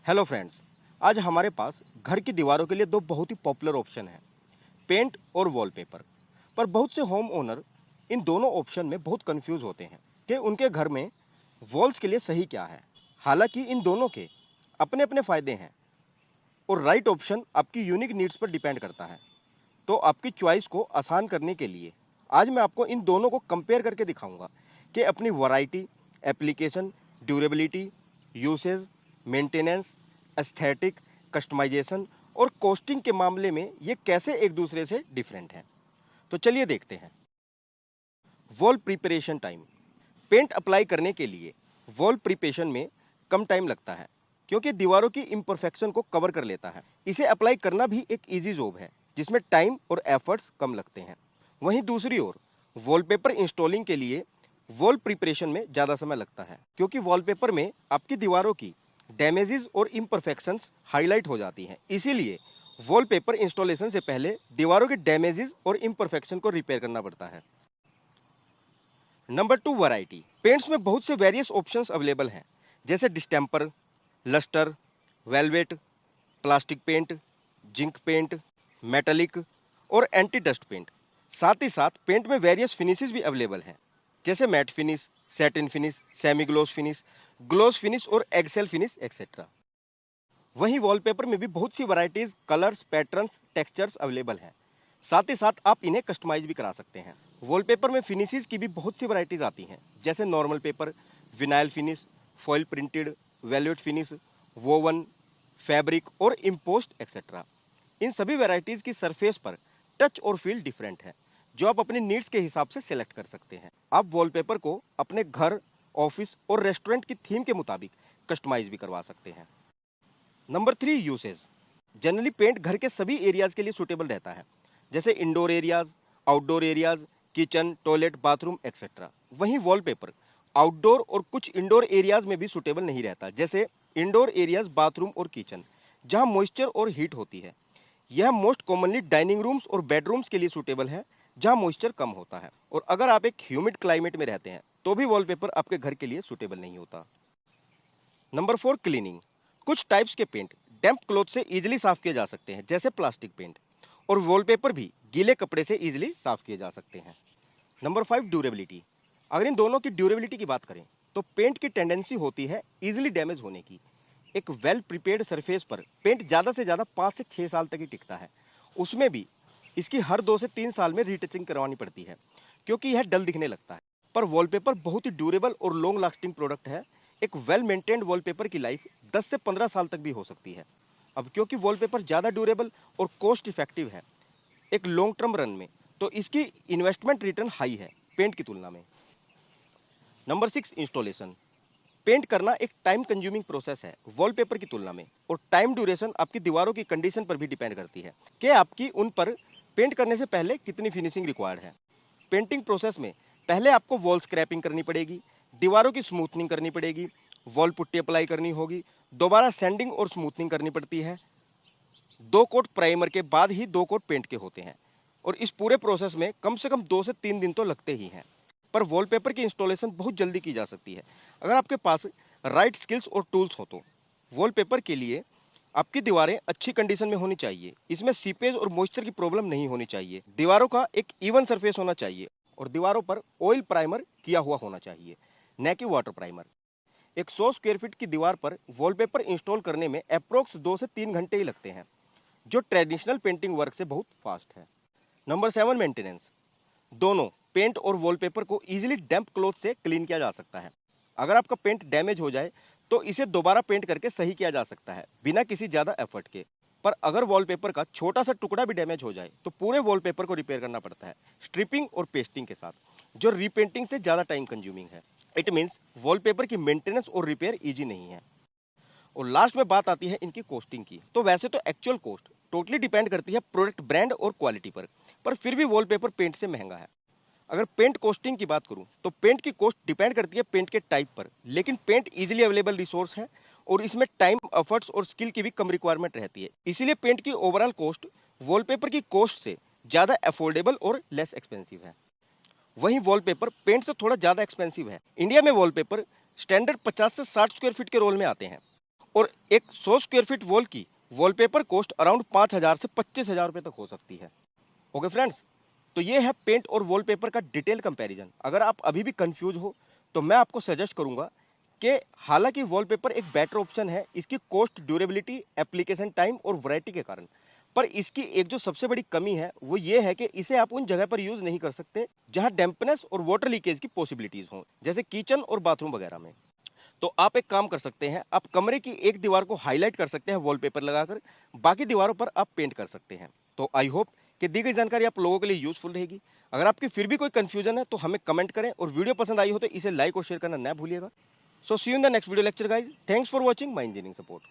Hello friends, आज हमारे पास घर की दीवारों के लिए दो बहुत ही पॉपुलर ऑप्शन हैं, पेंट और वॉलपेपर। पर बहुत से होम ओनर इन दोनों ऑप्शन में बहुत कंफ्यूज होते हैं कि उनके घर में वॉल्स के लिए सही क्या है। हालांकि इन दोनों के अपने अपने फायदे हैं और राइट ऑप्शन आपकी यूनिक नीड्स पर डिपेंड करता है। तो आपकी चॉइस को आसान करने के लिए आज मैं आपको इन दोनों को कंपेयर करके दिखाऊंगा कि अपनी variety, application, durability, usage, maintenance, aesthetic, customisation और कॉस्टिंग के मामले में ये कैसे एक दूसरे से डिफरेंट हैं। तो चलिए देखते हैं। Wall preparation time. Paint apply करने के लिए वॉल प्रिपरेशन में कम टाइम लगता है क्योंकि दीवारों की इम्परफेक्शन को कवर कर लेता है। इसे अप्लाई करना भी एक इजी जॉब है जिसमें टाइम और एफर्ट्स कम लगते हैं। वहीं दूसरी ओर वॉलपेपर इंस्टॉलिंग के लिए वॉल प्रिपरेशन में ज़्यादा समय लगता है क्योंकि वॉलपेपर में आपकी दीवारों की डैमेजेस और इम्परफेक्शंस हाईलाइट हो जाती हैं। इसीलिए वॉलपेपर इंस्टॉलेशन से पहले दीवारों के डैमेजेस और इम्परफेक्शन को रिपेयर करना पड़ता है। Number 2, variety. पेंट्स में बहुत से वेरियस ऑप्शंस अवेलेबल हैं जैसे distemper, lustre, velvet, plastic paint, zinc paint, metallic और एंटी डस्ट पेंट। साथ ही साथ पेंट में वेरियस फिनिशेस भी अवेलेबल हैं जैसे matte finish, satin finish, semi gloss finish और एगसेल फिनिश एक्सेट्रा। वहीं वॉलपेपर में भी बहुत सी varieties, colours, patterns, textures available हैं। साथ ही साथ आप इन्हें कस्टमाइज भी करा सकते हैं। वॉलपेपर में फिनिशेस की भी बहुत सी वैरायटीज आती हैं जैसे normal paper, vinyl finish, foil printed, velvet finish, woven, fabric और इम्पोस्ट एक्सेट्रा। इन सभी वैरायटीज की सरफेस पर टच और फील डिफरेंट है जो आप अपनी नीड्स के हिसाब से सिलेक्ट कर सकते हैं। आप वॉलपेपर को अपने घर, ऑफिस और रेस्टोरेंट की थीम के मुताबिक कस्टमाइज भी करवा सकते हैं। Number 3, usage. जनरली पेंट घर के सभी एरियाज के लिए सूटेबल रहता है जैसे indoor areas, outdoor areas, kitchen, toilet, bathroom etcetera. वहीं वॉलपेपर आउटडोर और कुछ इंडोर एरियाज में भी सूटेबल नहीं रहता जैसे इंडोर एरियाज, बाथरूम और किचन जहां मॉइस्चर और हीट होती है। यह मोस्ट कॉमनली डाइनिंग रूम्स और बेडरूम्स के लिए सूटेबल है जहां मॉइस्चर कम होता है। और अगर आप एक ह्यूमिड क्लाइमेट में रहते हैं तो भी वॉलपेपर आपके घर के लिए सूटेबल नहीं होता। Number 4, cleaning. कुछ टाइप्स के पेंट डैम्प क्लॉथ से इजीली साफ किए जा सकते हैं जैसे प्लास्टिक पेंट, और वॉलपेपर भी गीले कपड़े से इजीली साफ किए जा सकते हैं। Number 5, durability. अगर इन दोनों की ड्यूरेबिलिटी की बात करें तो पेंट की टेंडेंसी होती है इजीली डैमेज होने की। एक वेल प्रिपेयर्ड सरफेस पर पेंट ज़्यादा से ज़्यादा 5 से 6 साल तक ही टिकता है। उसमें भी इसकी हर 2 से 3 साल में रीटचिंग करवानी पड़ती है क्योंकि यह डल दिखने लगता है। पर वॉलपेपर बहुत ही ड्यूरेबल और लॉन्ग लास्टिंग प्रोडक्ट है। एक वेल मेंटेन्ड वॉलपेपर की लाइफ 10 से 15 साल तक भी हो सकती है। अब क्योंकि वॉलपेपर ज़्यादा ड्यूरेबल और कॉस्ट इफेक्टिव है एक लॉन्ग टर्म रन में, तो इसकी इन्वेस्टमेंट रिटर्न हाई है पेंट की तुलना में। Number 6, installation. पेंट करना एक टाइम कंज्यूमिंग प्रोसेस है वॉलपेपर की तुलना में, और टाइम ड्यूरेशन आपकी दीवारों की कंडीशन पर भी डिपेंड करती है कि आपकी उन पर पेंट करने से पहले कितनी फिनिशिंग रिक्वायर्ड है। पेंटिंग प्रोसेस में पहले आपको वॉल स्क्रैपिंग करनी पड़ेगी, दीवारों की स्मूथनिंग करनी पड़ेगी, वॉल पुट्टी अप्लाई करनी होगी, दोबारा सैंडिंग और स्मूथनिंग करनी पड़ती है। 2 कोट प्राइमर के बाद ही 2 कोट पेंट के होते हैं, और इस पूरे प्रोसेस में कम से कम 2 से 3 दिन तो लगते ही हैं। पर वॉलपेपर की इंस्टॉलेशन बहुत जल्दी की जा सकती है अगर आपके पास राइट स्किल्स और टूल्स हो तो। वॉलपेपर के लिए आपकी दीवारें अच्छी कंडीशन में होनी चाहिए, इसमें सीपेज और मॉइस्चर की प्रॉब्लम नहीं होनी चाहिए, दीवारों का एक इवन सरफेस होना चाहिए और दीवारों पर ऑयल प्राइमर किया हुआ होना चाहिए, न कि वाटर प्राइमर। एक 100 स्क्वायर फीट की दीवार पर वॉलपेपर इंस्टॉल करने में अप्रोक्स 2 से 3 घंटे ही लगते हैं, जो ट्रेडिशनल पेंटिंग वर्क से बहुत फास्ट है। Number 7, maintenance. दोनों पेंट और वॉलपेपर को इजीली डैम्प क्लॉथ से क्लीन किया जा सकता है। अगर आपका पेंट डैमेज हो जाए तो इसे दोबारा पेंट करके सही किया जा सकता है बिना किसी ज्यादा एफर्ट के। पर अगर वॉलपेपर का छोटा सा टुकड़ा भी डैमेज हो जाए तो पूरे वॉलपेपर को रिपेयर करना पड़ता है स्ट्रिपिंग और पेस्टिंग के साथ, जो रीपेंटिंग से ज्यादा टाइम कंज्यूमिंग है। इट मीन्स वॉलपेपर की मेंटेनेंस और रिपेयर ईजी नहीं है। और लास्ट में बात आती है इनकी कॉस्टिंग की। तो वैसे तो एक्चुअल कॉस्ट टोटली डिपेंड करती है प्रोडक्ट ब्रांड और क्वालिटी पर फिर भी वॉलपेपर पेंट से महंगा है। अगर पेंट कॉस्टिंग की बात करूं तो पेंट की कॉस्ट डिपेंड करती है पेंट के टाइप पर, लेकिन पेंट इजीली अवेलेबल रिसोर्स है और इसमें टाइम, एफर्ट्स और स्किल की भी कम रिक्वायरमेंट रहती है। इसीलिए पेंट की ओवरऑल कॉस्ट वॉलपेपर की कॉस्ट से ज्यादा अफोर्डेबल और लेस एक्सपेंसिव है। वहीं वॉलपेपर पेंट से थोड़ा ज्यादा एक्सपेंसिव है। इंडिया में वॉलपेपर स्टैंडर्ड 50 से 60 स्क्वायर फीट के रोल में आते हैं और एक 100 स्क्वायर फीट वॉल की वॉलपेपर कॉस्ट अराउंड 5,000 से 25,000 रुपए तक हो सकती है। ओके फ्रेंड्स, तो ये है पेंट और वॉलपेपर का डिटेल कंपैरिजन। अगर आप अभी भी कंफ्यूज हो तो मैं आपको सजेस्ट करूंगा कि हालांकि वॉलपेपर एक बेटर ऑप्शन है इसकी कॉस्ट, ड्यूरेबिलिटी, एप्लीकेशन टाइम और वैरायटी के कारण, पर इसकी एक जो सबसे बड़ी कमी है वो ये है कि इसे आप उन जगह पर यूज नहीं कर सकते जहां डैम्पनेस और वाटर लीकेज की पॉसिबिलिटीज हों, जैसे किचन और बाथरूम वगैरह में। तो आप एक काम कर सकते हैं, आप कमरे की एक दीवार को हाईलाइट कर सकते हैं वॉलपेपर लगाकर, बाकी दीवारों पर आप पेंट कर सकते हैं। तो आई होप कि दी गई जानकारी आप लोगों के लिए यूजफुल रहेगी। अगर आपकी फिर भी कोई कंफ्यूजन है तो हमें कमेंट करें, और वीडियो पसंद आई हो तो इसे लाइक और शेयर करना ना भूलिएगा। So see you in the next video lecture guys. Thanks for watching my engineering support.